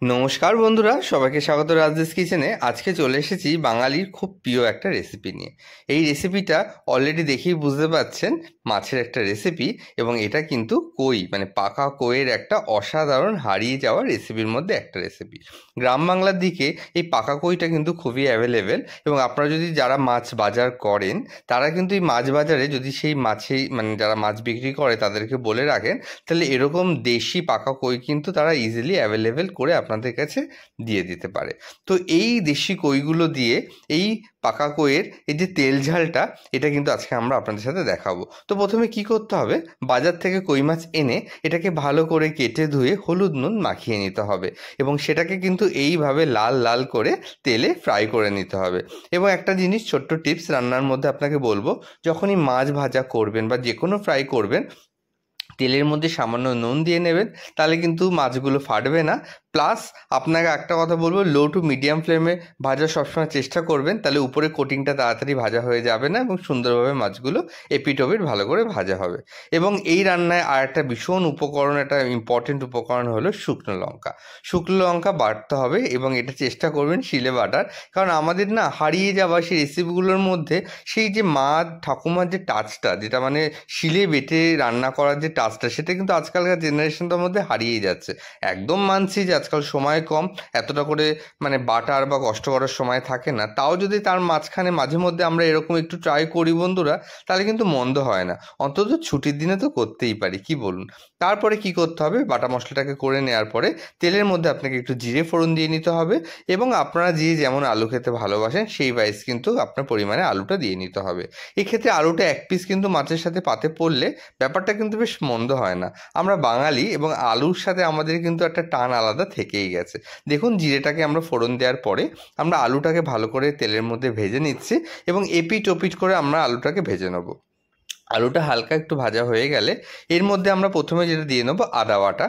নমস্কার বন্ধুরা, সবাইকে স্বাগত রাজদেশ কিচেনে। আজকে চলে এসেছি বাঙালির খুব প্রিয় একটা রেসিপি নিয়ে। এই রেসিপিটা অলরেডি দেখেই বুঝতে পারছেন, মাছের একটা রেসিপি। এবং এটা কিন্তু মানে পাকা কইয়ের একটা অসাধারণ হারিয়ে যাওয়া রেসিপির মধ্যে একটা রেসিপি। গ্রাম বাংলার দিকে এই পাকা কইটা কিন্তু খুবই অ্যাভেলেবেল। এবং আপনারা যদি যারা মাছ বাজার করেন, তারা কিন্তু এই মাছ বাজারে যদি সেই যারা মাছ বিক্রি করে তাদেরকে বলে রাখেন, তাহলে এরকম দেশি পাকা কই কিন্তু তারা ইজিলি অ্যাভেলেবেল করে আপনাদের কাছে দিয়ে দিতে পারে। তো এই দেশি কইগুলো দিয়ে এই পাকা কইয়ের এই যে তেল ঝালটা, এটা কিন্তু আজকে আমরা আপনাদের সাথে দেখাবো। তো প্রথমে কি করতে হবে, বাজার থেকে কই মাছ এনে এটাকে ভালো করে কেটে ধুয়ে হলুদ নুন মাখিয়ে নিতে হবে এবং সেটাকে কিন্তু এইভাবে লাল লাল করে তেলে ফ্রাই করে নিতে হবে। এবং একটা জিনিস, ছোট্ট টিপস রান্নার মধ্যে আপনাকে বলবো, যখনই মাছ ভাজা করবেন বা যে কোনো ফ্রাই করবেন, তেলের মধ্যে সামান্য নুন দিয়ে নেবেন, তাহলে কিন্তু মাছগুলো ফাটবে না। প্লাস আপনাকে একটা কথা বলবো, লো টু মিডিয়াম ফ্লেমে ভাজার সবসময় চেষ্টা করবেন, তাহলে উপরে কোটিংটা তাড়াতাড়ি ভাজা হয়ে যাবে না এবং সুন্দরভাবে মাছগুলো এপিট ওপিট ভালো করে ভাজা হবে। এবং এই রান্নায় আর একটা ভীষণ উপকরণ, একটা ইম্পর্টেন্ট উপকরণ হলো শুকনো লঙ্কা। শুকনো লঙ্কা বাটতে হবে এবং এটা চেষ্টা করবেন শিলে বাটার, কারণ আমাদের না হারিয়ে যাওয়া সেই রেসিপিগুলোর মধ্যে সেই যে মা ঠাকুমার যে টাচটা, যেটা মানে শিলে বেটে রান্না করার যে টাচটা, সেটা কিন্তু আজকালকার জেনারেশনটার মধ্যে হারিয়ে যাচ্ছে। একদম মানছি যে আজকাল সময় কম, এতটা করে বাটার বা কষ্ট করার সময় থাকে না, তাও যদি তার মাঝখানে মাঝে মধ্যে আমরা এরকম একটু ট্রাই করি বন্ধুরা, তাহলে কিন্তু মন্দ হয় না। অন্তত ছুটির দিনে তো করতেই পারি, কি বলুন? তারপরে কি করতে হবে, বাটা মশলাটাকে করে নেওয়ার পরে তেলের মধ্যে আপনাকে একটু জিরে ফোড়ন দিয়ে নিতে হবে এবং আপনারা যে যেমন আলু খেতে ভালোবাসেন সেই ওয়াইজ কিন্তু আপনার পরিমাণে আলুটা দিয়ে নিতে হবে। এক্ষেত্রে আলুটা এক পিস কিন্তু মাছের সাথে পাতে পড়লে ব্যাপারটা কিন্তু বেশ মন্দ হয় না। আমরা বাঙালি এবং আলুর সাথে আমাদের কিন্তু একটা টান আলাদা থেকেই গেছে। দেখুন, জিরেটাকে আমরা ফোড়ন দেওয়ার পরে আমরা আলুটাকে ভালো করে তেলের মধ্যে ভেজে নিচ্ছি এবং এপিট ওপিট করে আমরা আলুটাকে ভেজে নেবো। আলুটা হালকা একটু ভাজা হয়ে গেলে এর মধ্যে আমরা প্রথমে যেটা দিয়ে নেবো, আদা বাটা,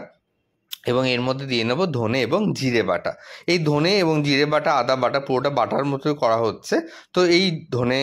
এবং এর মধ্যে দিয়ে নেবো ধনে এবং জিরে বাটা। এই ধনে এবং জিরে বাটা, আদা বাটা পুরোটা বাটার মতো করা হচ্ছে। তো এই ধনে,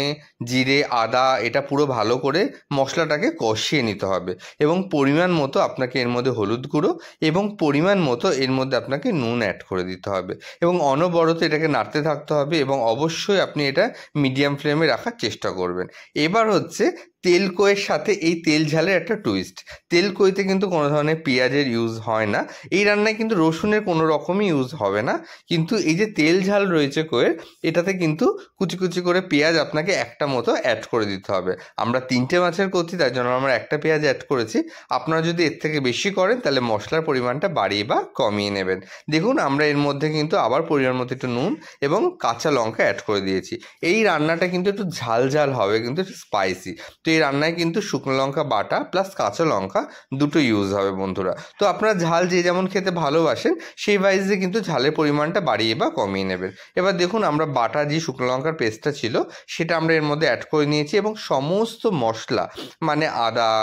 জিরে, আদা এটা পুরো ভালো করে মশলাটাকে কষিয়ে নিতে হবে এবং পরিমাণ মতো আপনাকে এর মধ্যে হলুদ গুঁড়ো এবং পরিমাণ মতো এর মধ্যে আপনাকে নুন অ্যাড করে দিতে হবে এবং অনবরত এটাকে নাড়তে থাকতে হবে এবং অবশ্যই আপনি এটা মিডিয়াম ফ্লেমে রাখার চেষ্টা করবেন। এবার হচ্ছে তেল কইয়ের সাথে এই তেল ঝালের একটা টুইস্ট। তেল কইতে কিন্তু কোনো ধরনের পেঁয়াজের ইউজ হয় না, এই রান্নায় কিন্তু রসুনের কোনো রকমই ইউজ হবে না। কিন্তু এই যে তেল ঝাল রয়েছে কইয়ের, এটাতে কিন্তু কুচি কুচি করে পেঁয়াজ আপনাকে একটা মতো অ্যাড করে দিতে হবে। আমরা 3টে মাছের করছি, তাই জন্য আমরা একটা পেঁয়াজ অ্যাড করেছি। আপনারা যদি এর থেকে বেশি করেন তাহলে মশলার পরিমাণটা বাড়িয়ে বা কমিয়ে নেবেন। দেখুন, আমরা এর মধ্যে কিন্তু আবার পরিমাণ মতো একটু নুন এবং কাঁচা লঙ্কা অ্যাড করে দিয়েছি। এই রান্নাটা কিন্তু একটু ঝাল ঝাল হবে, কিন্তু একটু স্পাইসি। তো এই রান্নায় কিন্তু শুকনো লঙ্কা বাটা প্লাস কাঁচা লঙ্কা দুটো ইউজ হবে বন্ধুরা। তো আপনারা ঝাল যে যেমন খেতে ভালোবাসেন সেই ওয়াইজে কিন্তু ঝালের পরিমাণটা বাড়িয়ে বা কমিয়ে নেবেন। এবার দেখুন, আমরা বাটা যে শুকনো লঙ্কার পেস্টটা ছিল সেটা আমরা এর মধ্যে অ্যাড করে নিয়েছি এবং সমস্ত মশলা মানে আদা,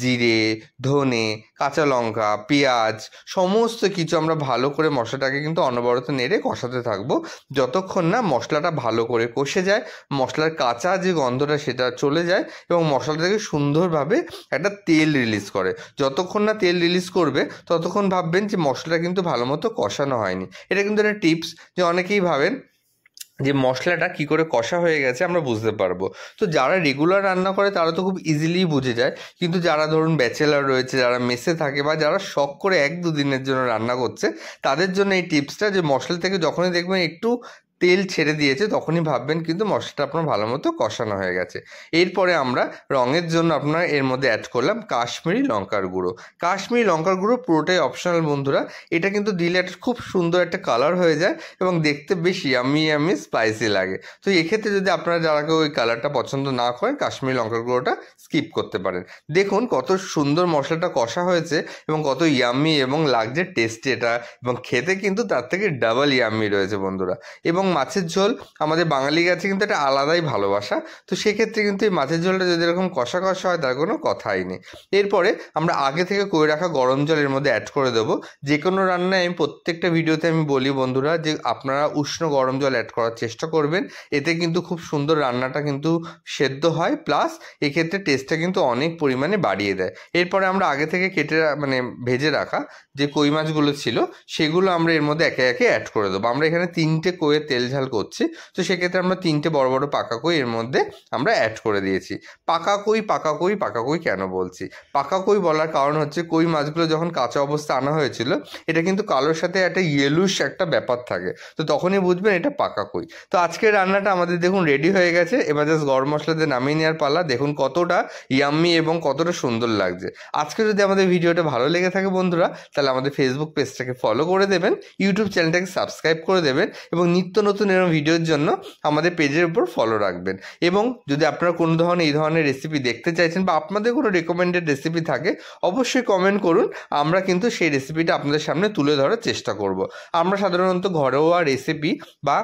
জিরে, ধনে, কাঁচা লঙ্কা, পেঁয়াজ, সমস্ত কিছু আমরা ভালো করে মশলাটাকে কিন্তু অনবরত নেড়ে কষাতে থাকবো যতক্ষণ না মশলাটা ভালো করে কষে যায়, মশলার কাঁচা যে গন্ধটা সেটা চলে যায় এবং মশলা থেকে সুন্দরভাবে একটা তেল রিলিজ করে। যতক্ষণ না তেল রিলিজ করবে ততক্ষণ ভাববেন যে মশলাটা কিন্তু ভালো মতো কষানো হয়নি। এটা কিন্তু একটা টিপস, যে অনেকেই ভাবেন যে মশলাটা কী করে কষা হয়ে গেছে আমরা বুঝতে পারবো। তো যারা রেগুলার রান্না করে তারা তো খুব ইজিলি বুঝে যায়, কিন্তু যারা ধরুন ব্যাচেলার রয়েছে, যারা মেসে থাকে বা যারা শখ করে 1-2 দিনের জন্য রান্না করছে, তাদের জন্য এই টিপসটা, যে মশলা থেকে যখনই দেখবেন একটু তেল ছেড়ে দিয়েছে তখনই ভাববেন কিন্তু মশলাটা আপনার ভালো মতো কষানো হয়ে গেছে। এরপরে আমরা রঙের জন্য আপনার এর মধ্যে অ্যাড করলাম কাশ্মীরি লঙ্কার গুঁড়ো। কাশ্মীরি লঙ্কার গুঁড়ো পুরোটাই অপশনাল বন্ধুরা, এটা কিন্তু দিলে একটা খুব সুন্দর একটা কালার হয়ে যায় এবং দেখতে বেশ ইয়ামি ইয়ামি স্পাইসি লাগে। তো এক্ষেত্রে যদি আপনারা যারা কেউ ওই কালারটা পছন্দ না করেন, কাশ্মীরি লঙ্কার গুঁড়োটা স্কিপ করতে পারেন। দেখুন কত সুন্দর মশলাটা কষা হয়েছে এবং কত ইয়ামি এবং লাগছে টেস্টি এটা, এবং খেতে কিন্তু তার থেকে ডাবল ইয়ামি রয়েছে বন্ধুরা। এবং মাছের ঝোল আমাদের বাঙালি কাছে কিন্তু একটা আলাদাই ভালোবাসা। তো সেক্ষেত্রে কিন্তু এই মাছের ঝোলটা যদি এরকম কষা কষা হয় তার কোনো কথাই নেই। এরপরে আমরা আগে থেকে করে রাখা গরম জল এর মধ্যে অ্যাড করে দেবো। যে কোনো রান্নায় আমি প্রত্যেকটা ভিডিওতে আমি বলি বন্ধুরা যে আপনারা উষ্ণ গরম জল অ্যাড করার চেষ্টা করবেন, এতে কিন্তু খুব সুন্দর রান্নাটা কিন্তু সেদ্ধ হয়, প্লাস এক্ষেত্রে টেস্টটা কিন্তু অনেক পরিমাণে বাড়িয়ে দেয়। এরপরে আমরা আগে থেকে ভেজে রাখা যে কই মাছগুলো ছিল সেগুলো আমরা এর মধ্যে একে একে অ্যাড করে দেবো। আমরা এখানে 3টে কইয়ের তেল ঝাল করছি, তো সেক্ষেত্রে আমরা 3টে বড় বড় পাকা কই এর মধ্যে আমরা অ্যাড করে দিয়েছি। পাকা কই পাকা কই পাকা কই কেন বলছি? পাকা কই বলার কারণ হচ্ছে কই মাছগুলো যখন কাঁচা অবস্থা আনা হয়েছিল এটা কিন্তু কালোর সাথে একটা ইয়েলুশ একটা ব্যাপার থাকে, তো তখনই বুঝবেন এটা পাকা কই। তো আজকের রান্নাটা আমাদের দেখুন রেডি হয়ে গেছে। এবার জাস্ট গরম মশলা দিয়ে নামিয়ে নেওয়ার পালা। দেখুন কতটা ইয়াম্মি এবং কতটা সুন্দর লাগছে। আজকে যদি আমাদের ভিডিওটা ভালো লেগে থাকে বন্ধুরা, তাহলে আমাদের ফেসবুক পেজটাকে ফলো করে দেবেন, ইউটিউব চ্যানেলটাকে সাবস্ক্রাইব করে দেবেন এবং নিত্য নতুন এরকম ভিডিওর জন্য আমাদের পেজের উপর ফলো রাখবেন। এবং যদি আপনারা কোনো ধরনের এই ধরনের রেসিপি দেখতে চাইছেন বা আপনাদের কোনো রেকমেন্ডেড রেসিপি থাকে অবশ্যই কমেন্ট করুন, আমরা কিন্তু সেই রেসিপিটা আপনাদের সামনে তুলে ধরার চেষ্টা করব। আমরা সাধারণত ঘরোয়া রেসিপি বা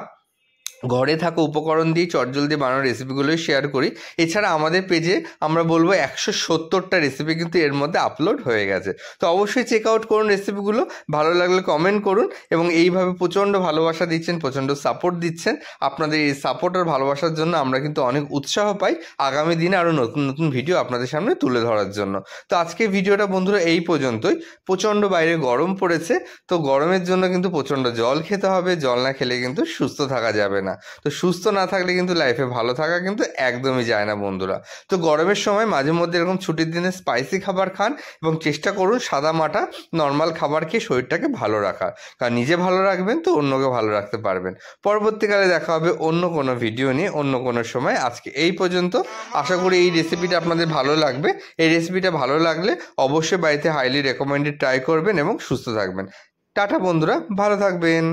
ঘরে থাকা উপকরণ দিয়ে চটজলদি বানানো রেসিপিগুলোই শেয়ার করি। এছাড়া আমাদের পেজে আমরা বলবো 170টা রেসিপি কিন্তু এর মধ্যে আপলোড হয়ে গেছে। তো অবশ্যই চেক আউট করুন রেসিপিগুলো, ভালো লাগলে কমেন্ট করুন এবং এইভাবে প্রচণ্ড ভালোবাসা দিচ্ছেন, প্রচণ্ড সাপোর্ট দিচ্ছেন। আপনাদের এই সাপোর্ট আর ভালোবাসার জন্য আমরা কিন্তু অনেক উৎসাহ পাই আগামী দিনে আরও নতুন নতুন ভিডিও আপনাদের সামনে তুলে ধরার জন্য। তো আজকে ভিডিওটা বন্ধুরা এই পর্যন্তই। প্রচণ্ড বাইরে গরম পড়েছে, তো গরমের জন্য কিন্তু প্রচণ্ড জল খেতে হবে, জল না খেলে কিন্তু সুস্থ থাকা যাবে না। তো সুস্থ না থাকলে কিন্তু লাইফে ভালো থাকা কিন্তু একদমই যায় না বন্ধুরা। তো গরমের সময় মাঝে মধ্যে এরকম ছুটির দিনে স্পাইসি খাবার খান এবং চেষ্টা করুন সাদা মাটা নর্মাল খাবার খেয়ে শরীরটাকে ভালো রাখার, কারণ নিজে ভালো রাখবেন তো অন্যকে ভালো রাখতে পারবেন। পরবর্তীকালে দেখা হবে অন্য কোনো ভিডিও নিয়ে অন্য কোনো সময়। আজকে এই পর্যন্ত। আশা করি এই রেসিপিটা আপনাদের ভালো লাগবে। এই রেসিপিটা ভালো লাগলে অবশ্যই বাড়িতে হাইলি রেকমেন্ডেড ট্রাই করবেন এবং সুস্থ থাকবেন। টাটা বন্ধুরা, ভালো থাকবেন।